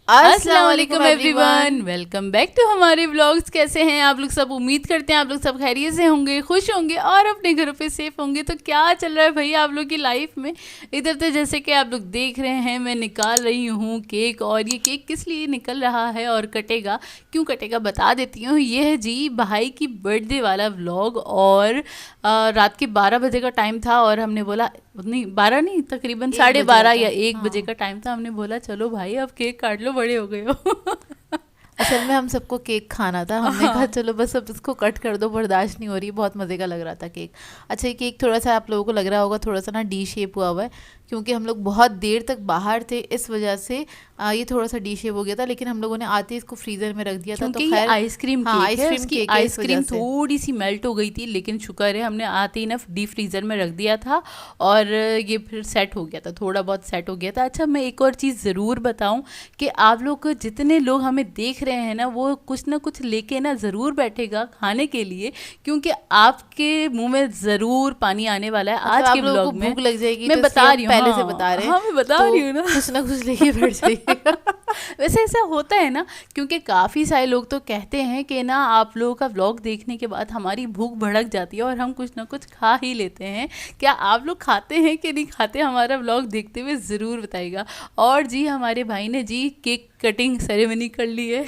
अस्सलाम वालेकुम everyone, welcome back to हमारे व्लॉग्स। कैसे हैं आप लोग सब? उम्मीद करते हैं आप लोग सब खैरियत से होंगे, खुश होंगे और अपने घरों पे सेफ होंगे। तो क्या चल रहा है भाई आप लोग की लाइफ में? इधर तो जैसे कि आप लोग देख रहे हैं मैं निकाल रही हूँ केक। और ये केक किस लिए निकल रहा है और कटेगा, क्यों कटेगा बता देती हूँ। ये है जी भाई की बर्थडे वाला व्लॉग। और रात के 12 बजे का टाइम था और हमने बोला, नहीं 12 नहीं, तकरीबन 12:30 या 1 बजे का टाइम था। हमने बोला चलो भाई अब केक काट लो, बड़े हो गए हो। असल में हम सबको केक खाना था। हमने कहा चलो बस अब इसको कट कर दो, बर्दाश्त नहीं हो रही, बहुत मज़े का लग रहा था केक। अच्छा ये केक थोड़ा सा आप लोगों को लग रहा होगा थोड़ा सा ना डी शेप हुआ है, क्योंकि हम लोग बहुत देर तक बाहर थे, इस वजह से ये थोड़ा सा डी शेप हो गया था। लेकिन हम लोगों ने आते ही इसको फ्रीज़र में रख दिया था। तो खैर आइसक्रीम हाँ, केक है, उसकी केक आइसक्रीम थोड़ी सी मेल्ट हो गई थी, लेकिन शुक्र है हमने आते ही ना डीप फ्रीज़र में रख दिया था और ये फिर सेट हो गया था, थोड़ा बहुत सेट हो गया था। अच्छा मैं एक और चीज़ ज़रूर बताऊं कि आप लोग जितने लोग हमें देख रहे हैं ना, वो कुछ ना कुछ लेके ना ज़रूर बैठेगा खाने के लिए, क्योंकि आपके मुंह में ज़रूर पानी आने वाला है आज के व्लॉग में। भूख लग जाएगी, मैं तो बता रही हूँ, पहले से बता रहे हैं। हाँ मैं बता रही हूँ ना, कुछ ना कुछ लेके बैठ जाइएगा। वैसे ऐसा होता है ना, क्योंकि काफ़ी सारे लोग तो कहते हैं कि ना आप लोगों का व्लॉग देखने के बाद हमारी भूख भड़क जाती है और हम कुछ ना कुछ खा ही लेते हैं। क्या आप लोग खाते हैं कि नहीं खाते? हमारा व्लॉग देखते हुए ज़रूर बताइएगा। और जी हमारे भाई ने जी केक कटिंग सेरेमनी कर ली है।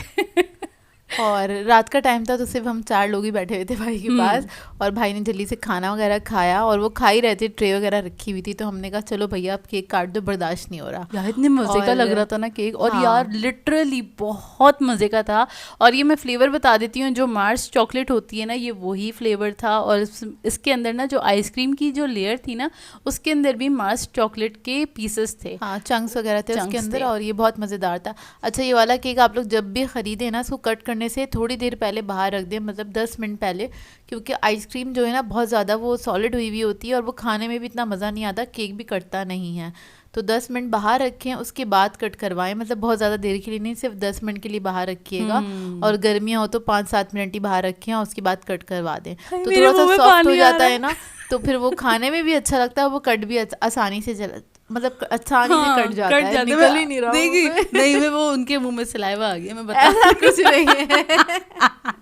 और रात का टाइम था तो सिर्फ हम 4 लोग ही बैठे हुए थे भाई के पास। और भाई ने जल्दी से खाना वगैरह खाया और वो खा ही रहे थे, ट्रे वगैरह रखी हुई थी। तो हमने कहा चलो भैया आप केक काट दो, बर्दाश्त नहीं हो रहा यार इतने मज़े का लग रहा था ना केक। और हाँ। यार लिटरली बहुत मज़े का था। और ये मैं फ्लेवर बता देती हूँ, जो मार्स चॉकलेट होती है ना, ये वही फ्लेवर था। और इसके अंदर ना जो आइसक्रीम की जो लेयर थी ना, उसके अंदर भी मार्स चॉकलेट के पीसेस थे, हाँ चंक्स वगैरह थे उसके अंदर। थे। और ये बहुत मज़ेदार था। अच्छा ये वाला केक आप लोग जब भी ख़रीदें ना, इसको कट करने से थोड़ी देर पहले बाहर रख दें, मतलब 10 मिनट पहले, क्योंकि आइसक्रीम जो है ना बहुत ज़्यादा वो सॉलिड हुई हुई होती है और वो खाने में भी इतना मज़ा नहीं आता, केक भी कटता नहीं है। तो 10 मिनट बाहर रखें, उसके बाद कट करवाएं। मतलब बहुत ज़्यादा देर के लिए नहीं, सिर्फ 10 मिनट के लिए बाहर रखिएगा। और गर्मियाँ हो तो 5-7 मिनट ही बाहर रखें और उसके बाद कट करवा दें, तो थोड़ा सा सॉफ्ट हो जाता है ना, तो फिर वो खाने में भी अच्छा लगता है। वो कट भी आसानी से मतलब आसानी से कट जाता है, निकल ही नहीं रहा। नहीं मैं वो उनके मुंह में सलाइवा आ गया, मैं बता ऐसा कुछ नहीं है।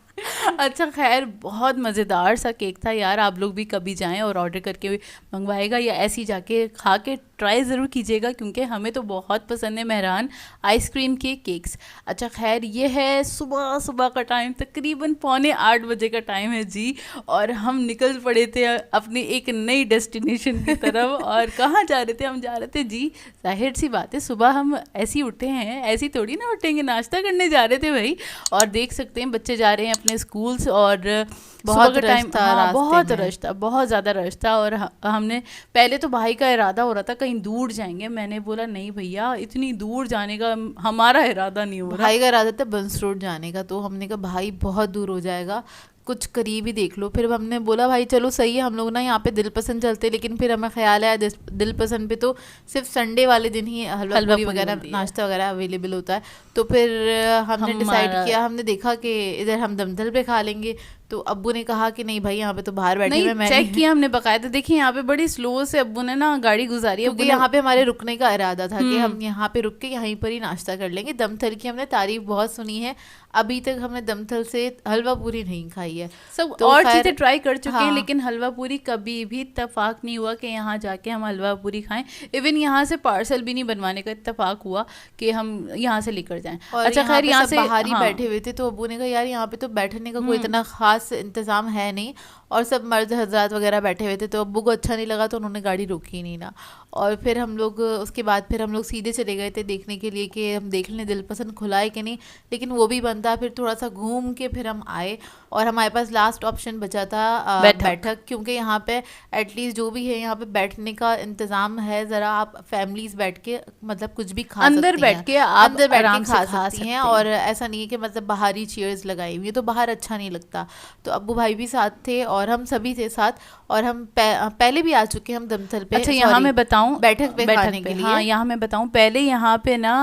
अच्छा खैर बहुत मज़ेदार सा केक था यार। आप लोग भी कभी जाएं और ऑर्डर करके मंगवाएगा या ऐसे ही जाके खा के ट्राई ज़रूर कीजिएगा, क्योंकि हमें तो बहुत पसंद है मेहरान आइसक्रीम के केक्स। अच्छा खैर ये है सुबह सुबह का टाइम, तकरीबन 7:45 बजे का टाइम है जी। और हम निकल पड़े थे अपनी एक नई डेस्टिनेशन की तरफ। और कहाँ जा रहे थे? हम जा रहे थे जी, जाहिर सी बात है सुबह हम ऐसे ही उठे हैं, ऐसी थोड़ी ना उठेंगे, नाश्ता करने जा रहे थे भाई। और देख सकते हैं बच्चे जा रहे हैं अपने स्कूल से और बहुत रश था, हाँ, बहुत रश था, बहुत ज़्यादा रश था। और हमने पहले तो भाई का इरादा हो रहा था कहीं दूर जाएंगे। मैंने बोला नहीं भैया इतनी दूर जाने का हमारा इरादा नहीं हो रहा। भाई का इरादा था बंस रोड जाने का, तो हमने कहा भाई बहुत दूर हो जाएगा, कुछ करीब ही देख लो। फिर हमने बोला भाई चलो सही है, हम लोग ना यहाँ पे दिल पसंद चलते। लेकिन फिर हमें ख्याल आया दिल पसंद पे तो सिर्फ संडे वाले दिन ही हलवा पूरी वगैरह नाश्ता वगैरह अवेलेबल होता है। तो फिर हमने डिसाइड किया, हमने देखा कि इधर हम दमदल पे खा लेंगे। तो अब्बू ने कहा कि नहीं भाई यहाँ पे तो बाहर बैठे हुए, मैंने चेक किया, हमने बकायदा देखिए यहाँ पे बड़ी स्लो से अब्बू ने ना गाड़ी गुजारी है, क्योंकि यहाँ पे हमारे रुकने का इरादा था कि हम यहाँ पे रुक के यहीं पर ही नाश्ता कर लेंगे। दमथल की हमने तारीफ बहुत सुनी है, अभी तक हमने दमथल से हलवा पूरी नहीं खाई है। सब तो और चीज़ें ट्राई कर चुके हैं, लेकिन हलवा पूरी कभी भी इत्तेफाक नहीं हुआ कि यहाँ जाके हम हलवा पूरी खाएं। इवन यहाँ से पार्सल भी नहीं बनवाने का इत्तेफाक हुआ कि हम यहाँ से लेकर जाएं। अच्छा खैर यहाँ से बाहर ही बैठे हुए थे, तो अब्बू ने कहा यार यहाँ पे तो बैठने का कोई इतना खास इंतजाम है नहीं, और सब मर्द हजरात वगैरह बैठे हुए थे। तो अब्बू को अच्छा नहीं लगा तो उन्होंने गाड़ी रोकी नहीं ना। और फिर हम लोग उसके बाद फिर हम लोग सीधे चले गए थे देखने के लिए कि हम देख लें दिल पसंद खुला है कि नहीं, लेकिन वो भी बंद था। फिर थोड़ा सा घूम के फिर हम आए और हमारे पास लास्ट ऑप्शन बचा था बैठक, क्योंकि यहाँ पे एटलीस्ट जो भी है यहाँ पे बैठने का इंतज़ाम है। ज़रा आप फैमिलीज बैठ के मतलब कुछ भी खा अंदर बैठ के आप अंदर बैठ आराम के से खा सकती हैं। और ऐसा नहीं है कि मतलब बाहरी चेयर्स लगाई हुई है तो बाहर अच्छा नहीं लगता। तो अब्बू भाई भी साथ थे और हम सभी थे साथ, और हम पहले भी आ चुके हैं हम दमथल पे। अच्छा यहाँ मैं बताऊं, बैठक पे खाने के लिए। हाँ यहाँ मैं बताऊं, पहले यहाँ पे ना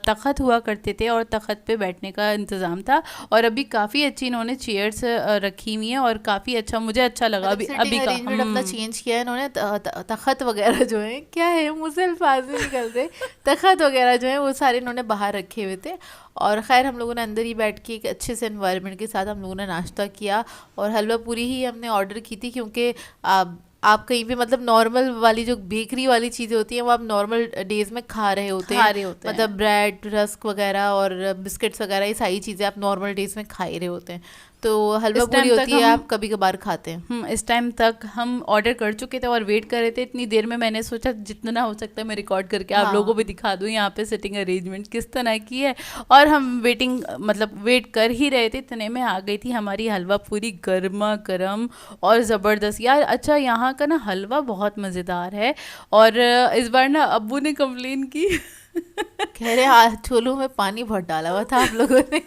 तख्त हुआ करते थे और तख्त पे बैठने का इंतज़ाम था, और अभी काफ़ी अच्छी इन्होंने चेयर्स रखी हुई हैं और काफ़ी अच्छा, मुझे अच्छा लगा अभी अभी का अरेंजमेंट अपना चेंज किया है इन्होंने। तख्त वगैरह जो है, क्या है मुँह से अल्फाज नहीं निकलते, तख्त वगैरह जो है वो सारे इन्होंने बाहर रखे हुए थे। और ख़ैर हम लोगों ने अंदर ही बैठ के एक अच्छे से एनवायरनमेंट के साथ हम लोगों ने नाश्ता किया, और हलवा पूरी ही हमने ऑर्डर की थी, क्योंकि आप कहीं पे मतलब नॉर्मल वाली जो बेकरी वाली चीज़ें होती हैं वो आप नॉर्मल डेज में खा रहे होते हैं, मतलब ब्रेड, रस्क वगैरह और बिस्किट्स वगैरह, ये सारी चीज़ें आप नॉर्मल डेज में खा ही रहे होते हैं। तो हलवा पूरी होती है आप कभी कभार खाते हैं। इस टाइम तक हम ऑर्डर कर चुके थे और वेट कर रहे थे। इतनी देर में मैंने सोचा जितना हो सकता है मैं रिकॉर्ड करके आप लोगों को भी दिखा दूं यहाँ पे सिटिंग अरेंजमेंट किस तरह की है। और हम वेट कर ही रहे थे, इतने में आ गई थी हमारी हलवा पूरी गर्मा गर्म और ज़बरदस्त यार। अच्छा यहाँ का ना हलवा बहुत मज़ेदार है, और इस बार ना अब्बू ने कंप्लेन की कह रहे छोलों में पानी बहुत डाला हुआ था आप लोगों ने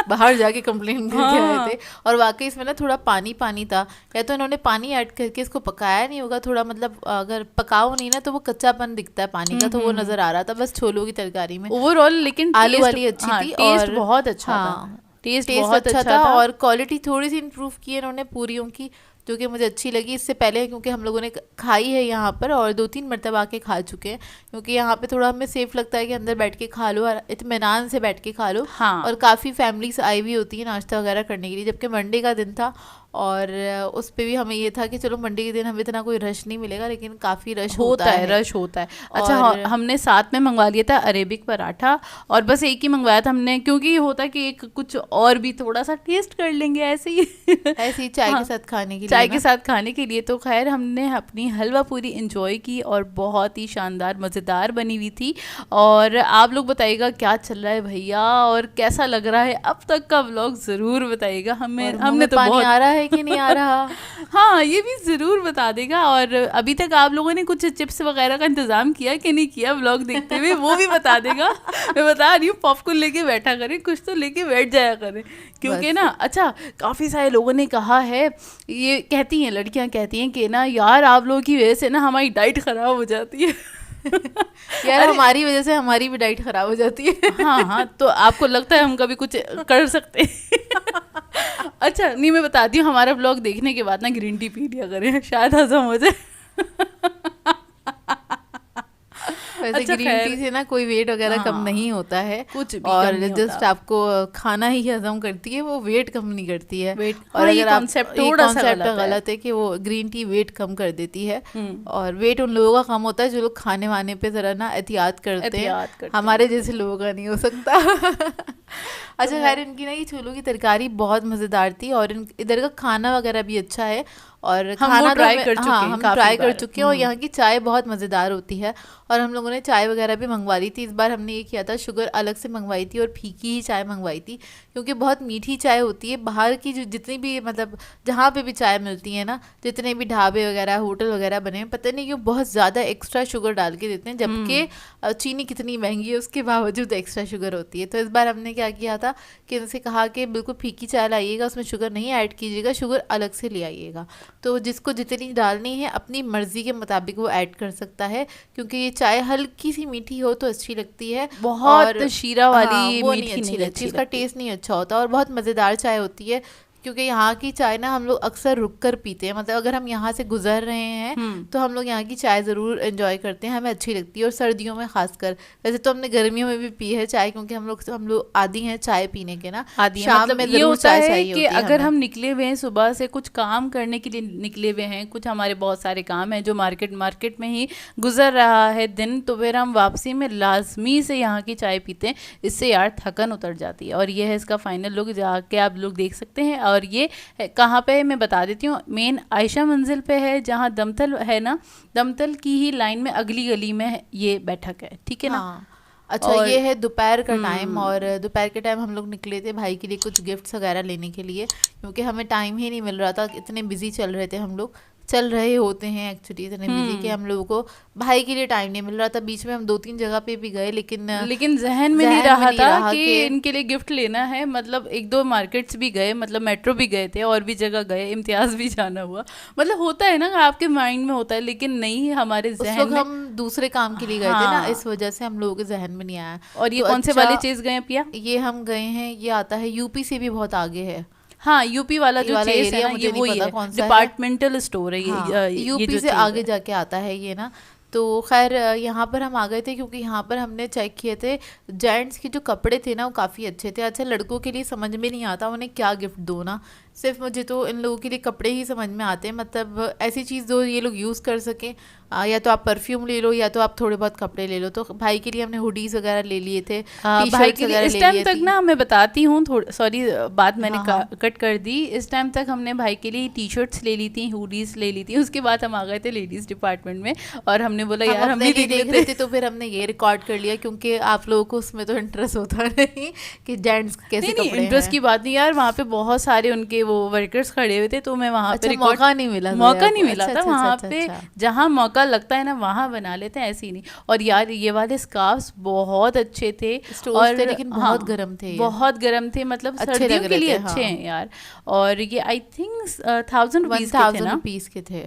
बाहर जाके कंप्लेन करके आए थे। और वाकई इसमें ना थोड़ा पानी पानी था, या तो इन्होंने पानी ऐड करके इसको पकाया नहीं होगा थोड़ा, मतलब अगर पकाओ नहीं ना तो वो कच्चापन दिखता है पानी का, तो वो नजर आ रहा था बस छोलों की तरकारी में ओवरऑल। लेकिन आलू वाली अच्छी थी, टेस्ट बहुत अच्छा था, टेस्ट बहुत अच्छा था, और क्वालिटी थोड़ी सी इम्प्रूव की है इन्होंने पूरियों की, जो कि मुझे अच्छी लगी इससे पहले, क्योंकि हम लोगों ने खाई है यहाँ पर और 2-3 मरतबा आके खा चुके हैं, क्योंकि यहाँ पे थोड़ा हमें सेफ लगता है कि अंदर बैठ के खा लो और इत्मीनान से बैठ के खा लो। हाँ। और काफ़ी फैमिलीज आई हुई होती है नाश्ता वगैरह करने के लिए, जबकि मंडे का दिन था, और उस पे भी हमें ये था कि चलो मंडे के दिन हमें इतना कोई रश नहीं मिलेगा, लेकिन काफ़ी रश होता है, रश होता है। अच्छा हमने साथ में मंगवा लिया था अरेबिक पराठा, और बस एक ही मंगवाया था हमने, क्योंकि ये होता कि एक कुछ और भी थोड़ा सा टेस्ट कर लेंगे ऐसे ही चाय के साथ खाने के लिए, चाय के साथ खाने के लिए। तो खैर हमने अपनी हलवा पूरी इंजॉय की और बहुत ही शानदार मज़ेदार बनी हुई थी। और आप लोग बताइएगा क्या चल रहा है भैया और कैसा लग रहा है, अब तक का व्लॉग ज़रूर बताइएगा। हमने तो बहुत आ रहा है कि नहीं आ रहा हाँ ये भी ज़रूर बता देगा। और अभी तक आप लोगों ने कुछ चिप्स वगैरह का इंतज़ाम किया कि नहीं किया व्लॉग देखते हुए, वो भी बता देगा। मैं बता रही हूँ पॉपकॉर्न लेके बैठा करें, कुछ तो लेके बैठ जाया करें, क्योंकि ना अच्छा काफ़ी सारे लोगों ने कहा है, ये कहती हैं लड़कियाँ कहती हैं कि ना यार आप लोगों की वजह से ना हमारी डाइट ख़राब हो जाती है यार हमारी वजह से हमारी भी डाइट ख़राब हो जाती है हाँ तो आपको लगता है हम कभी कुछ कर सकते हैं अच्छा नहीं मैं बताती हूँ, हमारा ब्लॉग देखने के बाद ना ग्रीन टी पी लिया करें, शायद हजम हो जाए वैसे अच्छा, ग्रीन टी से ना कोई वेट वगैरह कम नहीं होता है कुछ भी, और जस्ट आपको खाना ही हजम करती है, वो वेट कम नहीं करती है। वेट और अगर आप कॉन्सेप्ट गलत है कि वो ग्रीन टी वेट कम कर देती है, और वेट उन लोगों का कम होता है जो लोग खाने वाने पे जरा ना एहतियात करते हैं, हमारे जैसे लोगों का नहीं हो सकता अच्छा खैर इनकी ना ये छोलों की तरकारी बहुत मज़ेदार थी, और इधर का खाना वगैरह भी अच्छा है, और खाना ट्राई कर चुके हैं, हम ट्राई कर चुके हैं, और यहाँ की चाय बहुत मज़ेदार होती है, और हम लोगों ने चाय वगैरह भी मंगवा ली थी। इस बार हमने ये किया था शुगर अलग से मंगवाई थी और फीकी ही चाय मंगवाई थी, क्योंकि बहुत मीठी चाय होती है। बाहर की जो जितनी भी मतलब जहाँ पे भी चाय मिलती है ना, जितने भी ढाबे वगैरह होटल वगैरह बने हैं, पता नहीं क्यों बहुत ज़्यादा एक्स्ट्रा शुगर डाल के देते हैं, जबकि चीनी कितनी महंगी है उसके बावजूद एक्स्ट्रा शुगर होती है। तो इस बार हमने क्या किया था कि उनसे कहा कि बिल्कुल फीकी चाय लाइएगा, उसमें शुगर नहीं ऐड कीजिएगा, शुगर अलग से ले आइएगा। तो जिसको जितनी डालनी है अपनी मर्जी के मुताबिक वो ऐड कर सकता है, क्योंकि ये चाय हल्की सी मीठी हो तो अच्छी लगती है, बहुत शीरा वाली वो नहीं अच्छी लगती, इसका टेस्ट नहीं अच्छा होता, और बहुत मज़ेदार चाय होती है। क्योंकि यहाँ की चाय ना हम लोग अक्सर रुक कर पीते हैं, मतलब अगर हम यहाँ से गुजर रहे हैं तो हम लोग यहाँ की चाय ज़रूर एंजॉय करते हैं, हमें अच्छी लगती है, और सर्दियों में खासकर। वैसे तो हमने गर्मियों में भी पी है चाय, क्योंकि हम लोग आदी हैं चाय पीने के ना, शाम मतलब में ये होता है कि अगर हम निकले हुए हैं सुबह से कुछ काम करने के लिए निकले हुए हैं, कुछ हमारे बहुत सारे काम हैं जो मार्केट में ही गुजर रहा है दिन, तो फिर हम वापसी में लाजमी से यहाँ की चाय पीते हैं, इससे यार थकन उतर जाती है। और ये है इसका फाइनल लुक, जाके आप लोग देख सकते हैं। और ये कहाँ पे है मैं बता देती हूँ, मेन आयशा मंजिल पे है, जहाँ दमतल है ना, दमतल की ही लाइन में अगली गली में ये बैठक है, ठीक है ना। अच्छा ये है दोपहर का टाइम, और दोपहर के टाइम हम लोग निकले थे भाई के लिए कुछ गिफ्ट्स वगैरह लेने के लिए, क्योंकि हमें टाइम ही नहीं मिल रहा था, इतने बिजी चल रहे थे हम लोग। चल रहे होते हैं एक्चुअली इतने बिजी कि हम लोगों को भाई के लिए टाइम नहीं मिल रहा था। बीच में हम 2-3 जगह पे भी गए, लेकिन जहन में नहीं रहा था कि इनके लिए गिफ्ट लेना है। मतलब 1-2 मार्केट्स भी गए, मतलब मेट्रो भी गए थे और भी जगह गए, इम्तियाज भी जाना हुआ। मतलब होता है ना, आपके माइंड में होता है, लेकिन नहीं हमारे जहन में। हम दूसरे काम के लिए गए थे ना, इस वजह से हम लोगों के जहन में नहीं आया। और ये कौन से वाले चीज गए पिया? ये हम गए हैं, ये आता है यूपी से भी बहुत आगे है। हाँ, यूपी वाला जो चेस है ना, ये वही है, डिपार्टमेंटल स्टोर है ये। हाँ, यूपी से आगे जाके आता है ये ना। तो खैर यहाँ पर हम आ गए थे क्योंकि यहाँ पर हमने चेक किए थे, जेंट्स के जो कपड़े थे ना वो काफ़ी अच्छे थे। अच्छा, लड़कों के लिए समझ में नहीं आता उन्हें क्या गिफ्ट दो ना, सिर्फ मुझे तो इन लोगों के लिए कपड़े ही समझ में आते हैं। मतलब ऐसी चीज़ जो ये लोग यूज़ कर सकें, या तो आप परफ्यूम ले लो या तो आप थोड़े बहुत कपड़े ले लो। तो भाई के लिए हमने हुडीज़ वगैरह ले लिए थे, भाई के लिए। इस टाइम तक ना मैं बताती हूँ, सॉरी बात मैंने कट कर दी। इस टाइम तक हमने भाई के लिए टी शर्ट्स ले ली थी, हुडीज़ ले ली थी। उसके बाद हम आ गए थे लेडीज़ डिपार्टमेंट में और हमने बोला यार हम भी देख रहे थे, तो फिर हमने ये रिकॉर्ड कर लिया क्योंकि आप लोगों को उसमें तो इंटरेस्ट होता नहीं कि जेंट्स कैसे कपड़े हैं। इंटरेस्ट की बात नहीं यार, वहाँ पे बहुत सारे उनके वो वर्कर्स खड़े हुए थे, तो मैं वहाँ पे मौका नहीं मिला था वहाँ पे। जहाँ मौका लगता है ना वहाँ बना लेते हैं, ऐसे ही नहीं। और यार ये वाले स्कार्फ्स बहुत अच्छे थे, और लेकिन बहुत गर्म थे, बहुत गर्म थे, मतलब सर्दियों के लिए अच्छे हैं यार। और ये आई थिंक 1000 रुपीज के थे।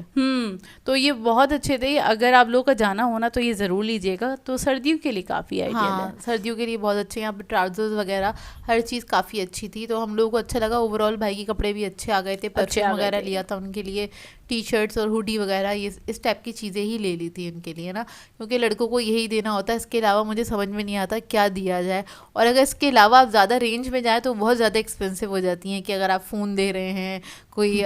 तो ये बहुत अच्छे थे। अगर आप लोगों का जाना होना तो ये ज़रूर लीजिएगा, तो सर्दियों के लिए काफ़ी आइडियल है। सर्दियों के लिए बहुत अच्छे। यहाँ पे ट्राउजर्स वगैरह हर चीज़ काफ़ी अच्छी थी, तो हम लोगों को अच्छा लगा। ओवरऑल भाई के कपड़े भी अच्छे आ गए थे, परफ्यूम वगैरह लिया था उनके लिए, टी शर्ट्स और हुडी वगैरह, ये इस टाइप की चीज़ें ही ले ली थी उनके लिए ना, क्योंकि लड़कों को यही देना होता है। इसके अलावा मुझे समझ में नहीं आता क्या दिया जाए। और अगर इसके अलावा आप ज़्यादा रेंज में जाए तो बहुत ज़्यादा एक्सपेंसिव हो जाती हैं, कि अगर आप फ़ोन दे रहे हैं, कोई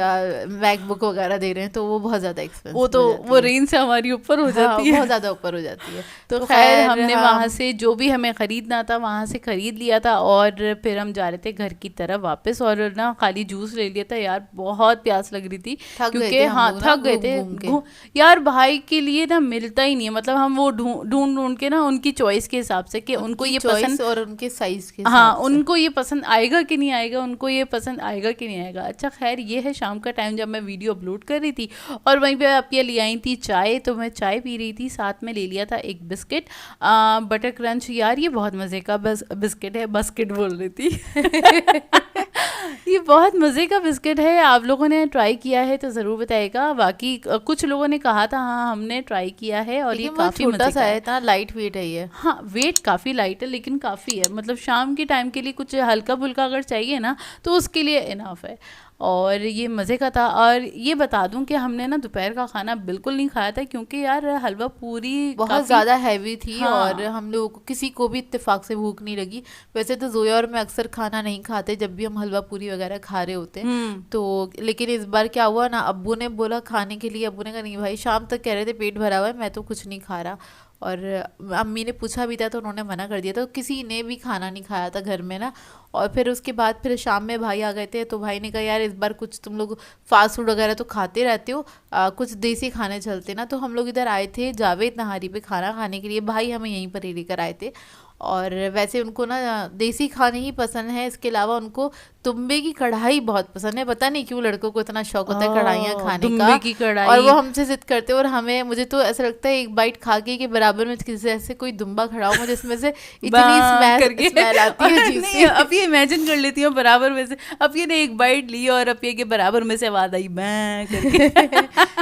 मैकबुक वगैरह दे रहे हैं, तो वो बहुत ज़्यादा एक्सपेंसिव, वो रेंज से हमारी ऊपर हो जाती है, बहुत ज़्यादा ऊपर हो जाती है। तो खैर हमने वहाँ से जो भी हमें ख़रीदना था वहाँ से ख़रीद लिया था, और फिर हम जा रहे थे घर की तरफ वापस, और ना खाली जूस ले लिया था यार, बहुत प्यास लग रही थी क्योंकि थक गए थे यार। भाई के लिए ना मिलता ही नहीं है, मतलब हम वो ढूंढ के ना उनकी चॉइस के हिसाब से, कि उनको ये पसंद और उनके साइज के, उनको ये पसंद आएगा कि नहीं आएगा, उनको ये पसंद आएगा कि नहीं आएगा। अच्छा खैर ये है शाम का टाइम जब मैं वीडियो अपलोड कर रही थी, और वहीं पे आप ये ले आई थी चाय, तो मैं चाय पी रही थी, साथ में ले लिया था एक बिस्किट, बटर क्रंच। यार ये बहुत मज़े का बिस्किट है, बास्केट बोल रही थी ये बहुत मज़े का बिस्किट है। आप लोगों ने ट्राई किया है तो ज़रूर बताइएगा। बाकी कुछ लोगों ने कहा था हाँ हमने ट्राई किया है, और ये काफ़ी छोटा सा है, इतना लाइट वेट है ये। हाँ वेट काफ़ी लाइट है, लेकिन काफ़ी है, मतलब शाम के टाइम के लिए कुछ हल्का फुल्का अगर चाहिए ना तो उसके लिए इनफ है। और ये मज़े का था। और ये बता दूं कि हमने ना दोपहर का खाना बिल्कुल नहीं खाया था, क्योंकि यार हलवा पूरी बहुत ज़्यादा हैवी थी। और हम लोगों को किसी को भी इत्तेफाक से भूख नहीं लगी। वैसे तो जोया और मैं अक्सर खाना नहीं खाते जब भी हम हलवा पूरी वगैरह खा रहे होते हैं, तो लेकिन इस बार क्या हुआ ना, अब्बू ने बोला खाने के लिए, अब्बू ने कहा नहीं भाई, शाम तक कह रहे थे पेट भरा हुआ है, मैं तो कुछ नहीं खा रहा। और अम्मी ने पूछा भी था तो उन्होंने मना कर दिया था, तो किसी ने भी खाना नहीं खाया था घर में ना। और फिर उसके बाद फिर शाम में भाई आ गए थे, तो भाई ने कहा यार इस बार कुछ तुम लोग फास्ट फूड वगैरह तो खाते रहते हो, कुछ देसी खाने चलते ना। तो हम लोग इधर आए थे जावेद नहारी पे खाना खाने के लिए, भाई हमें यहीं पर ही लेकर आए थे। और वैसे उनको ना देसी खाने ही पसंद है, इसके अलावा उनको तुम्बे की कढ़ाई बहुत पसंद है। पता नहीं क्यों लड़कों को इतना शौक होता है कढ़ाइयाँ खाने का, की कढ़ाई। और वो हमसे जिद करते हैं, और हमें, मुझे तो ऐसा लगता है एक बाइट खा के बराबर में किसी ऐसे कोई दुम्बा खड़ा हो, मुझे इसमें से इतनी स्मेल आती है। अब ये इमेजिन कर लेती हूँ बराबर में से, अब ये ने एक बाइट ली और अब ये के बराबर में से आवाज आई मैं करके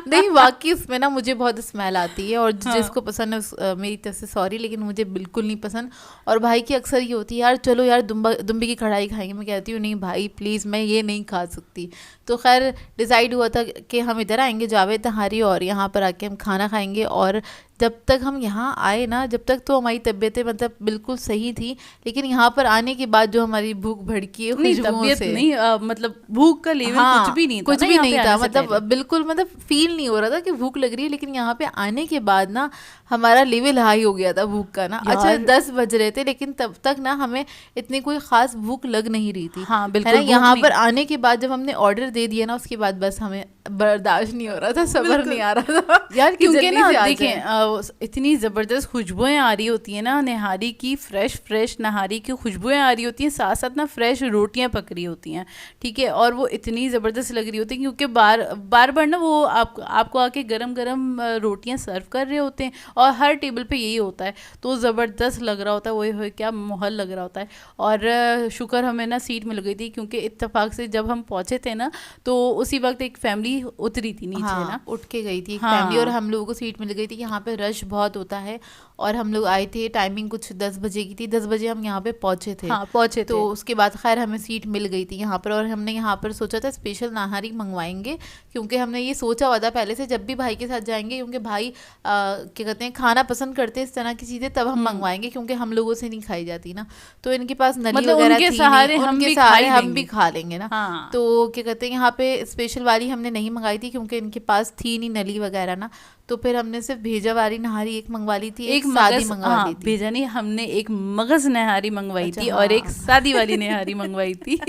नहीं वाकई उसमें ना मुझे बहुत स्मेल आती है, और जिसको पसंद है मेरी तरफ से सॉरी, लेकिन मुझे बिल्कुल नहीं पसंद। और भाई की अक्सर ये होती है यार चलो यार दुम्बे की कढ़ाई खाएंगे, मैं कहती हूँ नहीं भाई प्लीज़ मैं ये नहीं खा सकती। तो खैर डिसाइड हुआ था कि हम इधर आएंगे जावेद नहारी, और यहाँ पर आके हम खाना खाएंगे। और जब तक हम यहाँ आए ना, जब तक तो हमारी तबीयतें मतलब बिल्कुल सही थी, लेकिन यहाँ पर आने के बाद जो हमारी भूख भड़की है खुशबुओं से, नहीं मतलब भूख का लेवल कुछ भी नहीं था, कुछ भी नहीं था, मतलब बिल्कुल मतलब फील नहीं हो रहा था कि भूख लग रही है। लेकिन यहाँ पे आने के बाद ना हमारा लेवल हाई हो गया था भूख का ना। अच्छा 10 बज रहे थे, लेकिन तब तक ना हमें इतनी कोई खास भूख लग नहीं रही थी। हाँ बिल्कुल। यहाँ पर आने के बाद जब हमने ऑर्डर दे दिया ना, उसके बाद बस हमें बर्दाश्त नहीं हो रहा था, सब्र नहीं आ रहा था यार, कि क्योंकि जल्दी ना से आ देखें जाए। इतनी ज़बरदस्त खुशबुएं आ रही होती हैं ना नहारी की, फ्रेश नहारी की खुशबुएं आ रही होती हैं, साथ साथ ना फ्रेश रोटियां पक रही होती हैं, ठीक है, और वो इतनी ज़बरदस्त लग रही होती है क्योंकि बार ना वो आपको आके गरम गरम रोटियां सर्व कर रहे होते हैं, और हर टेबल पे यही होता है, तो ज़बरदस्त लग रहा होता है, ओए होए क्या माहौल लग रहा होता है। और शुक्र हमें ना सीट मिल गई थी, क्योंकि इत्तेफाक से जब हम पहुंचे थे ना तो उसी वक्त एक फैमिली उतरी थी नीचे हाँ, ना, उठ के गई थी एक हाँ फैमिली, और हम लोगों को सीट मिल गई थी। यहाँ पे रश बहुत होता है, और हम लोग आए थे, टाइमिंग कुछ 10 बजे की थी, 10 बजे हम यहाँ पे पहुंचे थे। हाँ पहुंचे तो थे। उसके बाद खैर हमें सीट मिल गई थी यहाँ पर, और हमने यहाँ पर सोचा था स्पेशल नाहारी मंगवाएंगे, क्योंकि हमने ये सोचा हुआ था पहले से, जब भी भाई के साथ जाएंगे, क्योंकि भाई क्या कहते हैं खाना पसंद करते हैं इस तरह की चीज़ें, तब हम मंगवाएंगे, क्योंकि हम लोगों से नहीं खाई जाती ना, तो इनके पास नली मतलब वगैरह उनके थी सहारे नहीं, हम उनके भी सहारे खा ही हम भी लेंगे। खा लेंगे ना। हाँ तो क्या कहते हैं यहाँ पे स्पेशल वाली हमने नहीं मंगाई थी, क्योंकि इनके पास थी नहीं नली वगैरह ना, तो फिर हमने सिर्फ भेजा वाली नहारी एक मंगवा ली थी, एक सादी मगज, मंगवा हाँ ली थी। भेजा नहीं, हमने एक मगज नहारी मंगवाई अच्छा थी और एक हाँ सादी वाली नहारी मंगवाई थी।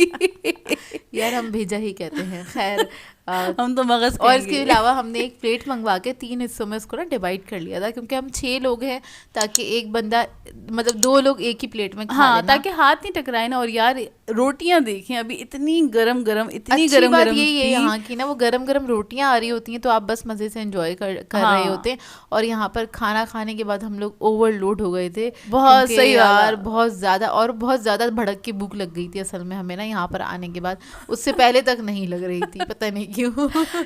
यार हम भेजा ही कहते हैं, खैर हम तो मगज और इसके कहेंगे। अलावा हमने एक प्लेट मंगवा के 3 हिस्सों में उसको ना डिवाइड कर लिया था, क्योंकि हम 6 लोग हैं, ताकि एक बंदा मतलब 2 लोग एक ही प्लेट में खा हाँ लेना। ताकि हाथ नहीं टकराए ना। और यार रोटियां देखें अभी इतनी गरम गरम, इतनी अच्छी गरम बात गरम यही है थी। यहाँ की ना, वो गरम गरम रोटियां आ रही होती हैं, तो आप बस मज़े से एंजॉय कर रहे हाँ होते हैं। और यहाँ पर खाना खाने के बाद हम लोग ओवरलोड हो गए थे, बहुत क्योंकि सही वाला। यार बहुत ज़्यादा, और बहुत ज़्यादा भड़क की भूख लग गई थी असल में हमें ना यहाँ पर आने के बाद, उससे पहले तक नहीं लग रही थी, पता नहीं क्यों।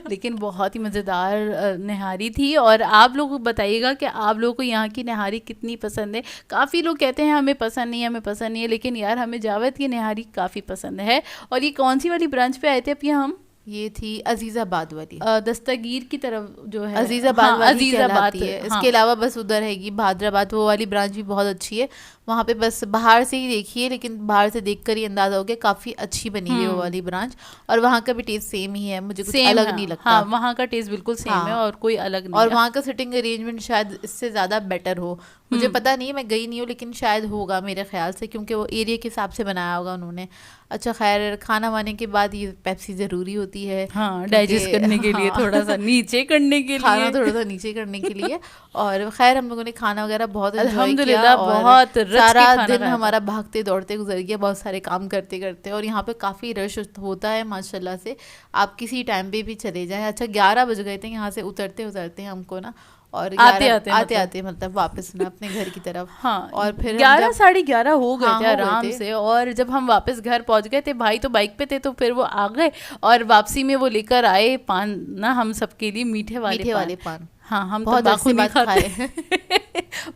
लेकिन बहुत ही मज़ेदार नहारी थी। और आप लोग बताइएगा कि आप लोगों को यहाँ की नहारी कितनी पसंद है। काफ़ी लोग कहते हैं हमें पसंद नहीं है, हमें पसंद नहीं है, लेकिन यार हमें जावेद की नहारी काफ़ी पसंद है। और ये कौन सी वाली ब्रांच पे आए थे अभी हम? ये थी अजीज़ाबाद वाली, दस्तगीर की तरफ जो है, अजीज़ाबाद हाँ वाली अजीज़ाबाद कहलाती है। हाँ। इसके अलावा बस उधर हैगी भादराबाद, वो वाली ब्रांच भी बहुत अच्छी है। वहाँ पे बस बाहर से ही देखिए, लेकिन बाहर से देखकर ही अंदाजा हो गया काफ़ी अच्छी बनी हुई है वो वाली ब्रांच, और वहाँ का भी टेस्ट सेम ही है, मुझे कुछ सेम अलग है, नहीं लगता। हाँ वहाँ का टेस्ट बिल्कुल सेम है हाँ, और कोई अलग नहीं और है। वहाँ का सिटिंग अरेंजमेंट शायद इससे ज़्यादा बेटर हो, मुझे पता नहीं है, मैं गई नहीं हूँ, लेकिन शायद होगा मेरे ख्याल से, क्योंकि वो एरिया के हिसाब से बनाया होगा उन्होंने। अच्छा खैर, खाना वाने के बाद ये पेप्सी ज़रूरी होती है, हाँ डाइजेस्ट करने के लिए, हाँ, थोड़ा सा नीचे करने के खाना लिए, थोड़ा सा नीचे करने के लिए। और खैर हम लोगों ने खाना वगैरह बहुत एंजॉय किया, अल्हम्दुलिल्लाह और बहुत रच के सारा खाना दिन खाया था। हमारा भागते दौड़ते गुजर गया, बहुत सारे काम करते करते। और यहाँ पे काफ़ी रश होता है माशाल्लाह से, आप किसी टाइम पे भी चले जाएं। अच्छा 11 बज गए थे यहाँ से उतरते उतरते हमको ना, और आते मतलब वापस ना अपने घर की तरफ। हाँ और फिर 11 साढ़े 11 हो गए हाँ, थे हो गए आराम थे। से। और जब हम वापस घर पहुंच गए थे, भाई तो बाइक पे थे, तो फिर वो आ गए और वापसी में वो लेकर आए पान ना हम सबके लिए, मीठे वाले पान। हाँ हम बहुत तंबाकू नहीं बाद खाते।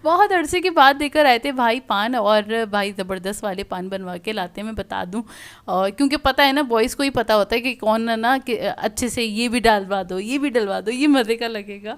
बहुत अरसे के बाद लेकर आए थे भाई पान, और भाई ज़बरदस्त वाले पान बनवा के लाते हैं, मैं बता दूं। और क्योंकि पता है ना, बॉयज़ को ही पता होता है कि कौन ना कि अच्छे से ये भी डलवा दो, ये भी डलवा दो, ये मज़े का लगेगा।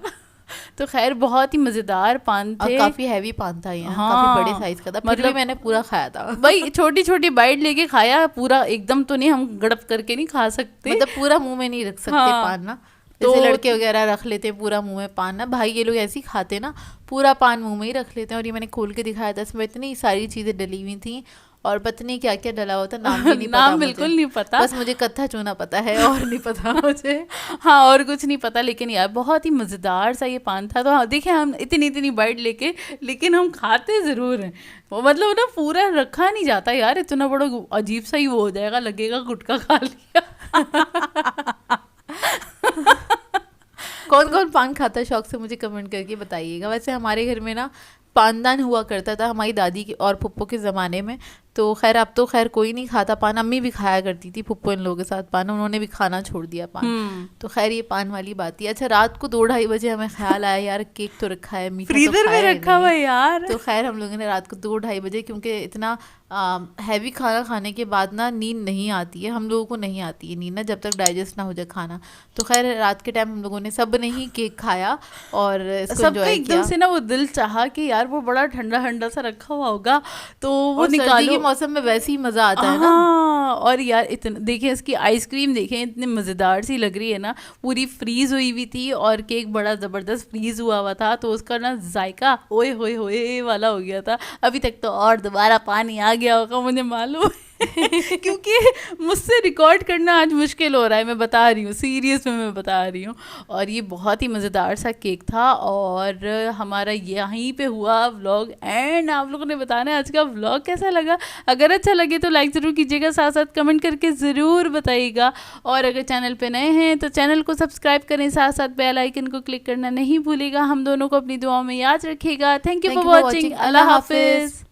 तो खैर बहुत ही मज़ेदार पान और थे। काफ़ी हैवी पान था ये, हाँ, काफ़ी बड़े साइज़ का था, फिर भी मैंने पूरा खाया था। भाई छोटी छोटी बाइट लेके खाया, पूरा एकदम तो नहीं, हम गड़प करके नहीं खा सकते, मतलब पूरा मुंह में नहीं रख सकते हाँ, पान ना, तो जैसे लड़के वगैरह रख लेते हैं पूरा मुंह में पान ना, भाई ये लोग ऐसे ही खाते ना, पूरा पान मुंह में ही रख लेते हैं। और ये मैंने खोल के दिखाया था, इसमें इतनी सारी चीज़ें डली हुई थी, और पता नहीं क्या क्या डला हुआ था, नाम भी नहीं पता नाम मुझे। बिल्कुल नहीं पता, बस मुझे कत्था चूना पता है, और नहीं पता मुझे। हाँ और कुछ नहीं पता। लेकिन यार बहुत ही मज़ेदार सा ये पान था। तो हाँ देखें, हम इतनी इतनी बाइट लेके, लेकिन हम खाते ज़रूर हैं। वो मतलब ना पूरा रखा नहीं जाता यार, इतना बड़ा अजीब सा ही वो हो जाएगा, लगेगा गुटखा खा लिया। कौन कौन पान खाता है शौक से, मुझे कमेंट करके बताइएगा। वैसे हमारे घर में ना पानदान हुआ करता था हमारी दादी के और फुप्पो के ज़माने में, तो खैर अब तो खैर कोई नहीं खाता पान, अम्मी भी खाया करती थी फुप्पो इन लोगों के साथ पान, उन्होंने भी खाना छोड़ दिया पान। तो खैर ये पान वाली बात ही। अच्छा रात को 2-2:30 बजे हमें ख्याल आया यार केक तो रखा है, मीठा तो फ्रीजर में खाया ही रखा हुआ नहीं। है यार। तो खैर हम लोगों ने रात को 2-2:30 बजे, क्योंकि इतना हैवी खाना खाने के बाद ना नींद नहीं आती है, हम लोगों को नहीं आती है नींद ना जब तक डाइजेस्ट ना हो जाए खाना। तो खैर रात के टाइम हम लोगों ने सब ने ही केक खाया और इसको सबका एंजॉय एकदम किया। से ना वो दिल चाहा कि यार वो बड़ा ठंडा ठंडा सा रखा हुआ होगा, तो वो और सर्दी निकालो। के मौसम में वैसे ही मजा आता है ना। हाँ और यार इतना देखें, इसकी आइसक्रीम देखें, इतनी मज़ेदार सी लग रही है ना, पूरी फ्रीज हुई हुई थी और केक बड़ा ज़बरदस्त फ्रीज हुआ था, तो उसका ना जायका ओए होए होए वाला हो गया था। अभी तक तो और दोबारा पानी आ गया होगा मुझे मालूम है। क्योंकि मुझसे रिकॉर्ड करना आज मुश्किल हो रहा है, मैं बता रही हूँ, सीरियस में मैं बता रही हूँ। और ये बहुत ही मज़ेदार सा केक था और हमारा यहीं पे हुआ व्लॉग एंड। आप लोगों ने बताना है आज का व्लॉग कैसा लगा। अगर अच्छा लगे तो लाइक ज़रूर कीजिएगा, साथ साथ कमेंट करके ज़रूर बताइएगा। और अगर चैनल पे नए हैं तो चैनल को सब्सक्राइब करें, साथ साथ बेल आइकन को क्लिक करना नहीं भूलिएगा। हम दोनों को अपनी दुआओं में याद रखिएगा। Thank you for watching. अल्लाह हाफिज़।